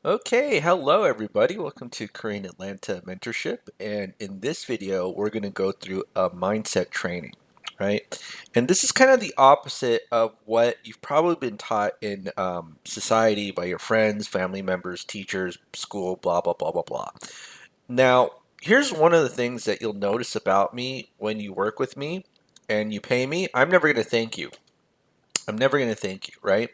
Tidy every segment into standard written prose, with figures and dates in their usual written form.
Okay, hello everybody. Welcome to Korean Atlanta Mentorship. And in this video, we're going to go through a mindset training, right? And this is kind of the opposite of what you've probably been taught in society by your friends, family members, teachers, school, blah, blah, blah, blah, blah. Now, here's one of the things that you'll notice about me when you work with me and you pay me. I'm never going to thank you. I'm never going to thank you, right?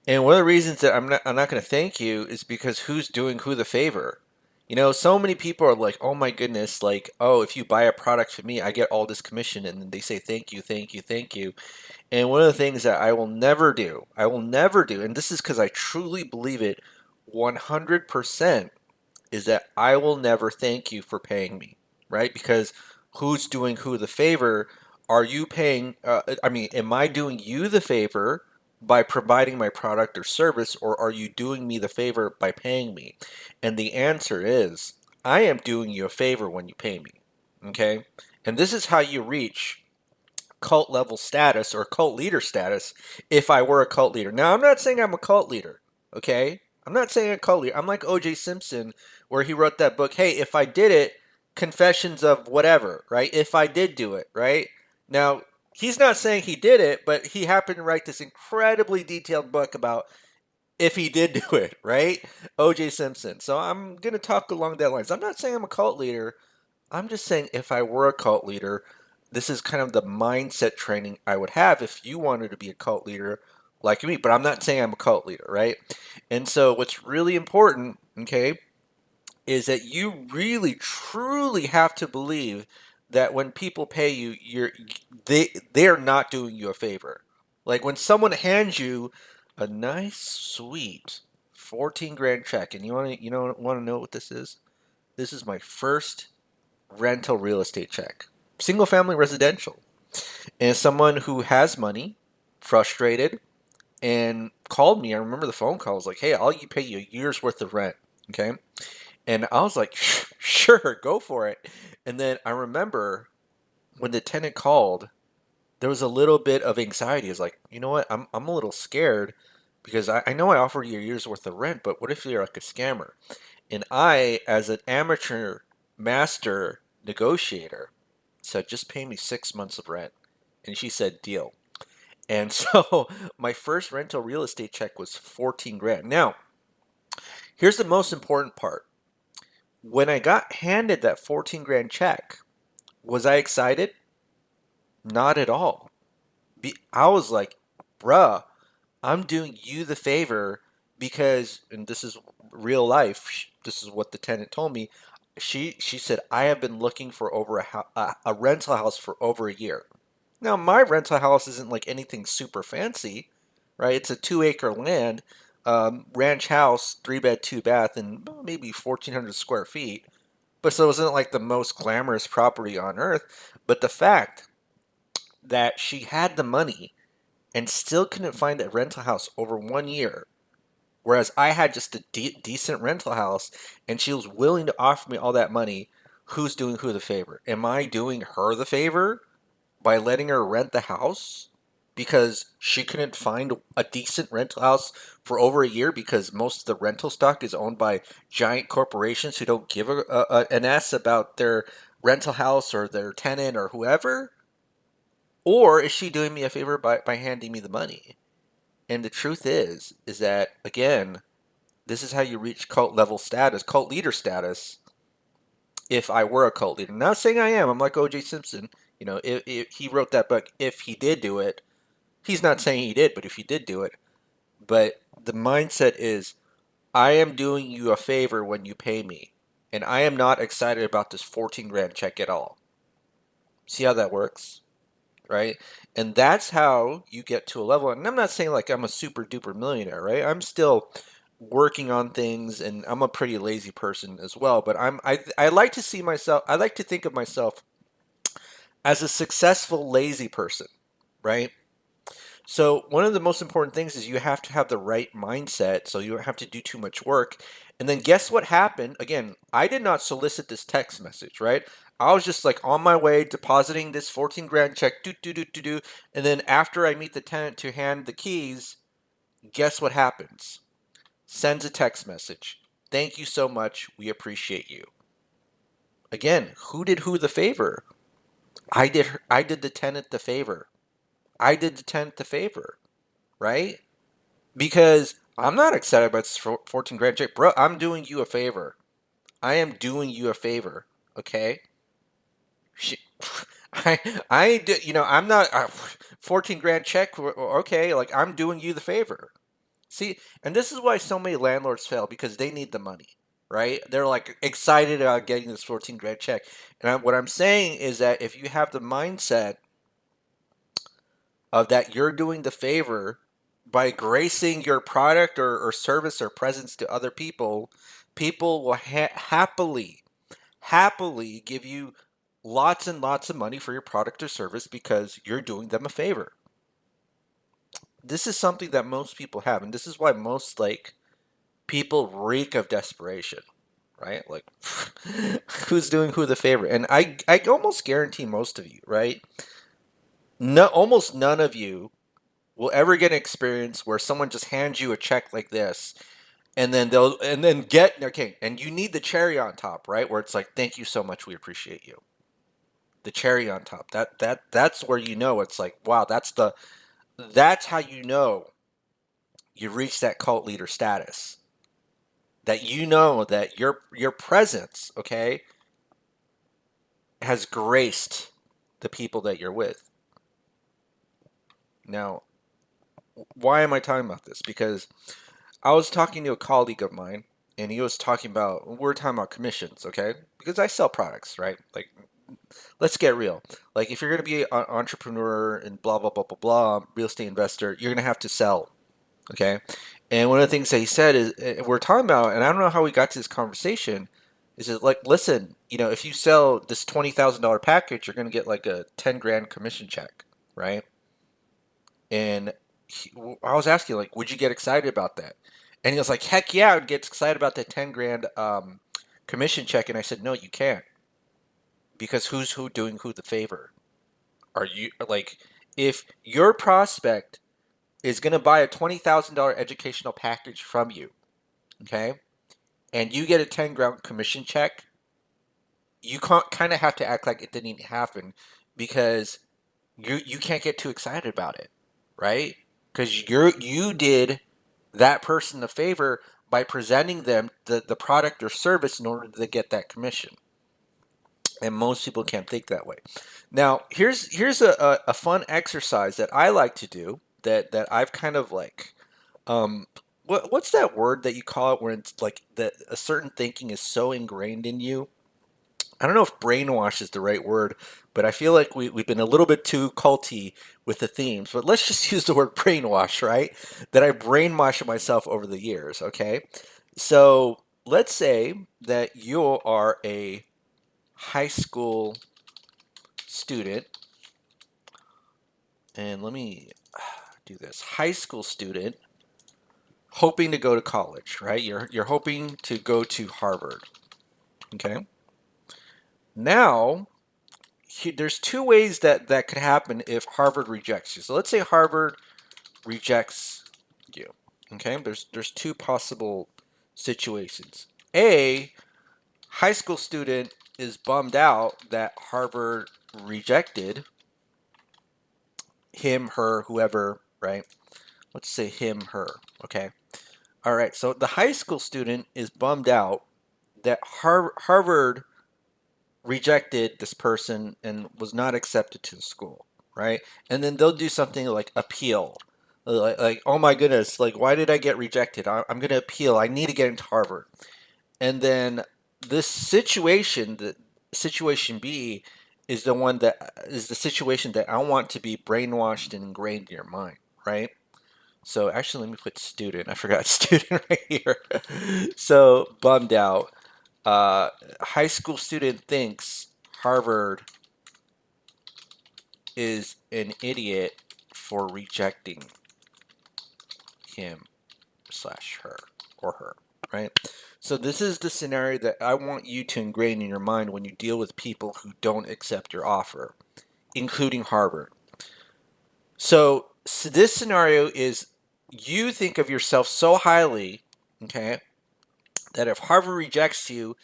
And one of the reasons that I'm not going to thank you is because who's doing who the favor? You know, so many people are like, "Oh my goodness, like, oh, if you buy a product from me, I get all this commission." And then they say, "Thank you, thank you, thank you." And one of the things that I will never do, and this is because I truly believe it 100%, is that I will never thank you for paying me, right? Because who's doing who the favor? Are you paying? Am I doing you the favor by providing my product or service, or are you doing me the favor by paying me? And the answer is, I am doing you a favor when you pay me. Okay? And this is how you reach cult level status or cult leader status if I were a cult leader. Now, I'm not saying I'm a cult leader, okay? I'm not saying a cult leader. I'm like O.J. Simpson, where he wrote that book, hey, if I did it, confessions of whatever, right? If I did do it, right? Now, he's not saying he did it, but he happened to write this incredibly detailed book about if he did do it, right? O.J. Simpson. So I'm going to talk along that lines. I'm not saying I'm a cult leader. I'm just saying if I were a cult leader, this is kind of the mindset training I would have if you wanted to be a cult leader like me. But I'm not saying I'm a cult leader, right? And so what's really important, okay, is that you really truly have to believe that when people pay you, they're not doing you a favor. Like when someone hands you a nice, sweet 14 grand check, and you want to know what this is? This is my first rental real estate check. Single family residential. And someone who has money, frustrated, and called me. I remember the phone call. I was like, hey, I'll pay you a year's worth of rent. Okay. And I was like, sure, go for it. And then I remember when the tenant called, there was a little bit of anxiety. It's like, you know what? I'm a little scared because I know I offered you a year's worth of rent, but what if you're like a scammer? And I, as an amateur master negotiator, said, just pay me 6 months of rent. And she said, deal. And so my first rental real estate check was 14 grand. Now, here's the most important part. When I got handed that 14 grand check, was I excited? Not at all. I was like, bruh, I'm doing you the favor because, and this is real life, this is what the tenant told me. She said, I have been looking for over a rental house for over a year. Now, my rental house isn't like anything super fancy, right? It's a 2 acre land, ranch house, 3 bed, 2 bath, and maybe 1,400 square feet. But so it wasn't like the most glamorous property on earth. But the fact that she had the money and still couldn't find a rental house over 1 year, whereas I had just a decent rental house and she was willing to offer me all that money, who's doing who the favor? Am I doing her the favor by letting her rent the house because she couldn't find a decent rental house for over a year because most of the rental stock is owned by giant corporations who don't give an S about their rental house or their tenant or whoever? Or is she doing me a favor by handing me the money? And the truth is that, again, this is how you reach cult level status, cult leader status, if I were a cult leader. Not saying I am. I'm like O.J. Simpson. You know, if he wrote that book, if he did do it, he's not saying he did, but if he did do it. But the mindset is, I am doing you a favor when you pay me. And I am not excited about this 14 grand check at all. See how that works? Right? And that's how you get to a level. And I'm not saying like I'm a super duper millionaire, right? I'm still working on things and I'm a pretty lazy person as well, but I like to see myself, I like to think of myself as a successful lazy person, right? So one of the most important things is you have to have the right mindset so you don't have to do too much work. And then guess what happened? Again, I did not solicit this text message, right? I was just like on my way depositing this 14 grand check, do. And then after I meet the tenant to hand the keys, guess what happens? sends a text message. Thank you so much. We appreciate you. Again, who did who the favor? I did the tenant the favor. I did the tenant the favor, right? Because I'm not excited about this 14 grand check. Bro, I'm doing you a favor. I am doing you a favor, okay? She, I'm not 14 grand check. Okay, like I'm doing you the favor. See, and this is why so many landlords fail because they need the money, right? They're like excited about getting this 14 grand check. And what I'm saying is that if you have the mindset of that you're doing the favor by gracing your product or service or presence to other people, people will happily give you lots and lots of money for your product or service because you're doing them a favor. This is something that most people have, and this is why most like people reek of desperation, right? Like who's doing who the favor? And I almost guarantee most of you, right? No, almost none of you will ever get an experience where someone just hands you a check like this and then get okay, and you need the cherry on top, right? Where it's like, thank you so much, we appreciate you. The cherry on top. That's where you know it's like, wow, that's how you know you reach that cult leader status. That you know that your presence, okay, has graced the people that you're with. Now, why am I talking about this? Because I was talking to a colleague of mine, and he was talking about we're talking about commissions, okay? Because I sell products, right? Like, let's get real. Like, if you're gonna be an entrepreneur and blah blah blah blah blah, real estate investor, you're gonna have to sell, okay? And one of the things that he said is we're talking about, and I don't know how we got to this conversation, is it like, listen, if you sell this $20,000 package, you're gonna get like a 10 grand commission check, right? And I was asking, like, would you get excited about that? And he was like, heck yeah, I would get excited about that 10 grand commission check. And I said, no, you can't. Because who's who doing who the favor? Are you, like, if your prospect is going to buy a $20,000 educational package from you, okay, and you get a 10 grand commission check, you kind of have to act like it didn't happen because you can't get too excited about it, right? Because you did that person a favor by presenting them the product or service in order to get that commission. And most people can't think that way. Now, here's a fun exercise that I like to do that I've kind of like what's that word that you call it where it's like that a certain thinking is so ingrained in you. I don't know if brainwash is the right word, but I feel like we've been a little bit too culty with the themes. But let's just use the word brainwash, right? That I brainwashed myself over the years, okay? So let's say that you are a high school student, and let me do this high school student hoping to go to college, right? You're hoping to go to Harvard, okay? Now, there's two ways that could happen if Harvard rejects you. So let's say Harvard rejects you. Okay, there's two possible situations. A high school student is bummed out that Harvard rejected him, her, whoever, right? Let's say him, her. Okay. All right. So the high school student is bummed out that Harvard rejected this person and was not accepted to the school, right? And then they'll do something like appeal. Like, oh my goodness, like, why did I get rejected? I'm going to appeal. I need to get into Harvard. And then this situation, the situation B, is the one that is the situation that I want to be brainwashed and ingrained in your mind, right? So actually, let me put student. I forgot student right here. So bummed out. High school student thinks Harvard is an idiot for rejecting him slash her or her, right? So this is the scenario that I want you to ingrain in your mind when you deal with people who don't accept your offer, including Harvard. So this scenario is you think of yourself so highly okay, that if Harvard rejects you,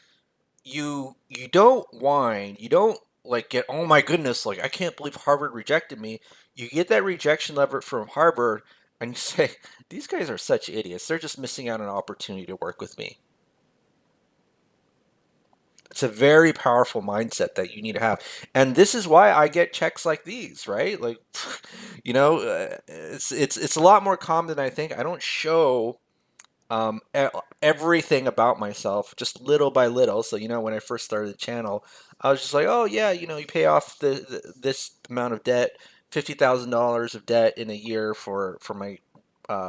you don't whine, you don't like get, oh my goodness, like I can't believe Harvard rejected me. You get that rejection letter from Harvard and you say, these guys are such idiots. They're just missing out on an opportunity to work with me. It's a very powerful mindset that you need to have. And this is why I get checks like these, right? Like, it's a lot more common than I think. I don't show um, e- everything about myself, just little by little. So, when I first started the channel, I was just like, oh yeah, you pay off this amount of debt, $50,000 of debt in a year for my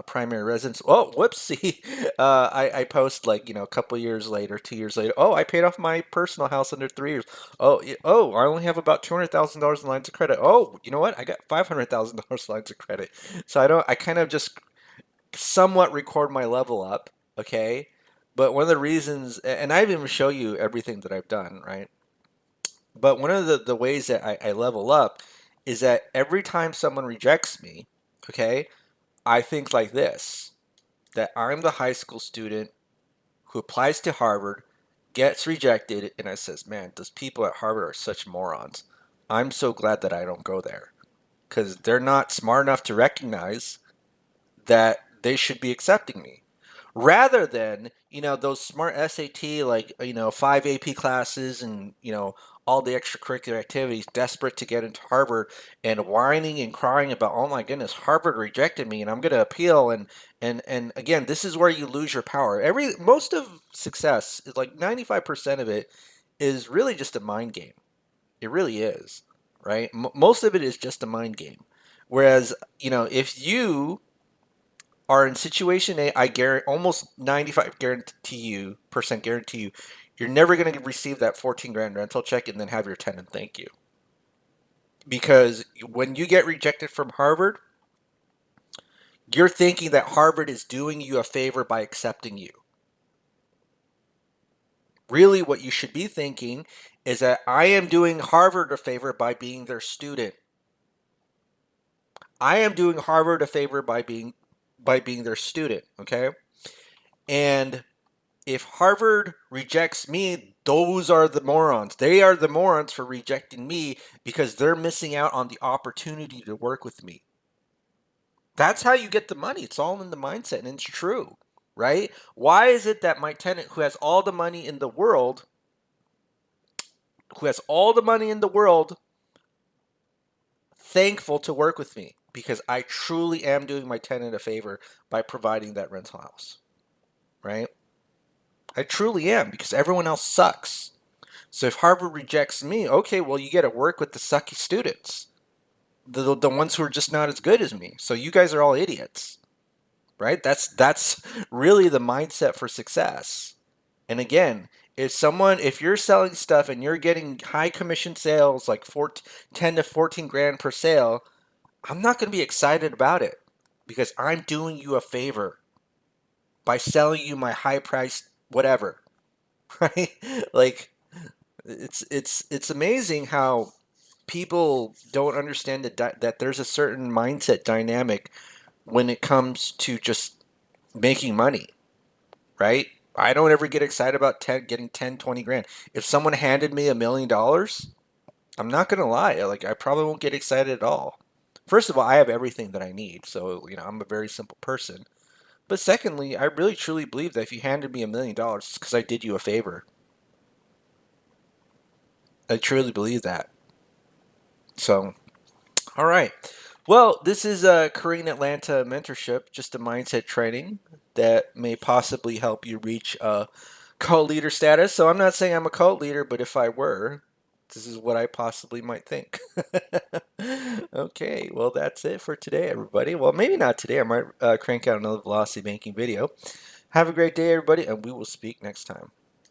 primary residence. Oh, whoopsie! I post like a couple years later, 2 years later. Oh, I paid off my personal house under 3 years. Oh, oh, I only have about $200,000 in lines of credit. Oh, you know what? I got $500,000 lines of credit. So I kind of just somewhat record my level up, okay? But one of the reasons, and I didn't even show you everything that I've done, right? But one of the ways that I level up is that every time someone rejects me, okay, I think like this, that I'm the high school student who applies to Harvard, gets rejected, and I says, man, those people at Harvard are such morons. I'm so glad that I don't go there because they're not smart enough to recognize that they should be accepting me rather than those smart SAT, like 5 AP classes and all the extracurricular activities, desperate to get into Harvard and whining and crying about, oh my goodness, Harvard rejected me and I'm going to appeal. And again, this is where you lose your power. Most of success is like 95% of it is really just a mind game. It really is, right? Most of it is just a mind game. Whereas, if you are in situation A, I guarantee, almost 95 guarantee you, you're never going to receive that 14 grand rental check and then have your tenant thank you. Because when you get rejected from Harvard, you're thinking that Harvard is doing you a favor by accepting you. Really, what you should be thinking is that I am doing Harvard a favor by being their student. I am doing Harvard a favor by being their student, okay? And if Harvard rejects me, those are the morons. They are the morons for rejecting me because they're missing out on the opportunity to work with me. That's how you get the money. It's all in the mindset, and it's true, right? Why is it that my tenant who has all the money in the world, thankful to work with me? Because I truly am doing my tenant a favor by providing that rental house, right? I truly am, because everyone else sucks. So if Harvard rejects me, okay, well, you get to work with the sucky students, the ones who are just not as good as me. So you guys are all idiots, right? That's really the mindset for success. And again, if you're selling stuff and you're getting high commission sales like 10 to 14 grand per sale, I'm not going to be excited about it because I'm doing you a favor by selling you my high priced whatever, right? Like it's amazing how people don't understand that there's a certain mindset dynamic when it comes to just making money, right? I don't ever get excited about getting 10, 20 grand. If someone handed me $1 million, I'm not going to lie. Like, I probably won't get excited at all. First of all, I have everything that I need. So, I'm a very simple person. But secondly, I really truly believe that if you handed me $1 million, it's because I did you a favor. I truly believe that. So, all right. Well, this is a Korean Atlanta mentorship, just a mindset training that may possibly help you reach cult leader status. So I'm not saying I'm a cult leader, but if I were, this is what I possibly might think. Okay, well, that's it for today, everybody. Well, maybe not today. I might crank out another velocity banking video. Have a great day, everybody, and we will speak next time.